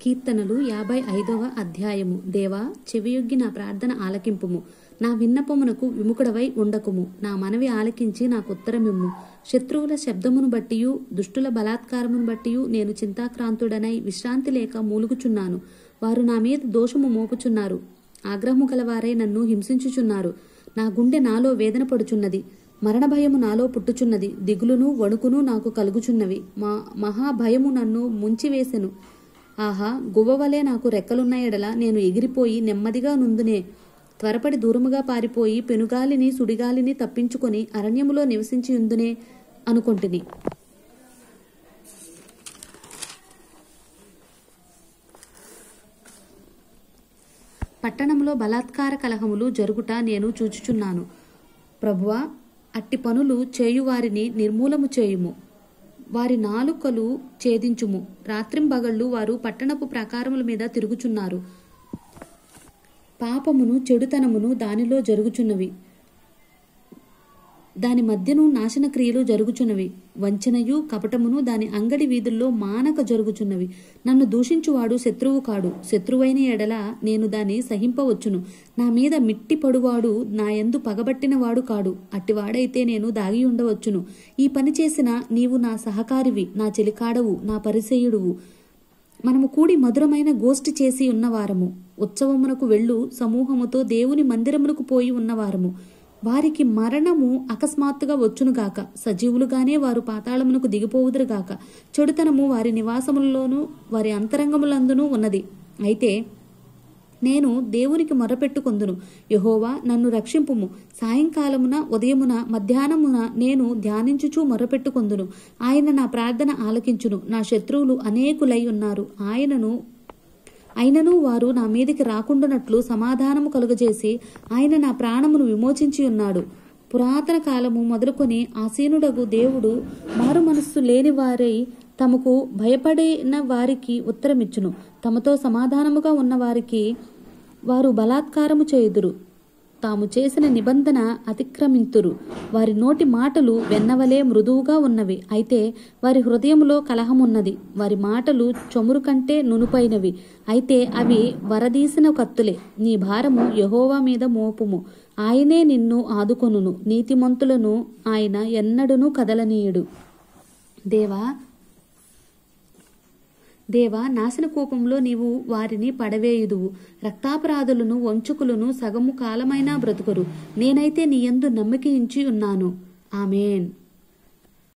కీర్తనలు 55వ అధ్యాయము. దేవా, చెవియొగ్గి నా ప్రార్థన ఆలకింపుము. నా విన్నపమునకు విముఖుడవై ఉండకుము. నా మనవి ఆలకించి నాకుత్తరమిమ్ము. శత్రువుల శబ్దమును బట్టియు దుష్టుల బలాత్కారమును బట్టియు నేను చింతాక్రాంతుడనై విశ్రాంతి లేక మూలుగుచున్నాను. వారు నా మీద దోషము మోపుచున్నారు. ఆగ్రహము గలవారై నన్ను హింసించుచున్నారు. నా గుండె నాలో వేదన పడుచున్నది. మరణభయము నాలో పుట్టుచున్నది. దిగులును వణుకును నాకు కలుగుచున్నవి. మహాభయము నన్ను ముంచివేసెను. ఆహా, గువ్వవలే నాకు రెక్కలున్న ఎడల నేను ఎగిరిపోయి నెమ్మదిగా నుందునే. త్వరపడి దూరముగా పారిపోయి పెనుగాలిని సుడిగాలిని తప్పించుకొని అరణ్యములో నివసించి ఉందునే అనుకొంటిని. పట్టణంలో బలాత్కార కలహములు జరుగుట నేను చూచుచున్నాను. ప్రభువా, అట్టి పనులు చేయువారిని నిర్మూలము చేయుము. వారి నాలుకలు ఛేదించుము. రాత్రింబగళ్ళు వారు పట్టణపు ప్రాకారముల మీద తిరుగుచున్నారు. పాపమును చెడుతనమును దానిలో జరుగుచున్నవి. దాని మధ్యను నాశన క్రియలు జరుగుచున్నవి. వంచనయు కపటమును దాని అంగడి వీధుల్లో మానక జరుగుచున్నవి. నన్ను దూషించువాడు శత్రువు కాడు. శత్రువైన ఎడల నేను దాన్ని సహింపవచ్చును. నా మీద మిట్టి పడువాడు నా యందు పగబట్టినవాడు కాడు. అట్టివాడైతే నేను దాగి ఉండవచ్చును. ఈ పని చేసిన నీవు నా సహకారివి, నా చెలికాడవు, నా పరిసయుడువు. మనము కూడి మధురమైన గోష్ఠి చేసి ఉన్నవారము. ఉత్సవమునకు వెళ్ళు సమూహముతో దేవుని మందిరమునకు పోయి ఉన్నవారము. వారికి మరణము అకస్మాత్తుగా వచ్చునుగాక. సజీవులుగానే వారు పాతాళమునకు దిగిపోవుదురుగాక. చెడుతనము వారి నివాసములలోనూ వారి అంతరంగములందునూ ఉన్నది. అయితే నేను దేవునికి మొరపెట్టుకొందును. యెహోవా, నన్ను రక్షింపుము. సాయంకాలమున ఉదయమున మధ్యాహ్నమున నేను ధ్యానించుచూ మొరపెట్టుకొందును. ఆయన నా ప్రార్థన ఆలకించును. నా శత్రువులు అనేకులై ఉన్నారు. అయినను వారు నా మీదికి రాకుండానట్లు సమాధానము కలుగజేసి ఆయన నా ప్రాణమును విమోచించి ఉన్నాడు. పురాతన కాలము మొదలుకొని ఆసీనుడగు దేవుడు మారు మనస్సు లేని వారై తమకు భయపడిన వారికి ఉత్తరమిచ్చును. తమతో సమాధానముగా ఉన్న వారికి వారు బలాత్కారము చేయుదురు. తాము చేసిన నిబంధన అతిక్రమింతురు. వారి నోటి మాటలు వెన్నవలే మృదువుగా ఉన్నవి. అయితే వారి హృదయములో కలహమున్నది. వారి మాటలు చమురు కంటే నునుపైనవి. అయితే అవి వరదీసిన కత్తులే. నీ భారము యెహోవా మీద మోపుము. ఆయనే నిన్ను ఆదుకొనును. నీతిమంతులను ఆయన ఎన్నడూను కదలనీయుడు. దేవా, నాశన కూపంలో నీవు వారిని పడవేయుదువు. రక్తాపరాధులను వంచుకులను సగము కాలమైనా బ్రతుకురు. నేనైతే నీ యందు నమ్మిక ఉంచి ఉన్నాను. ఆమేన్.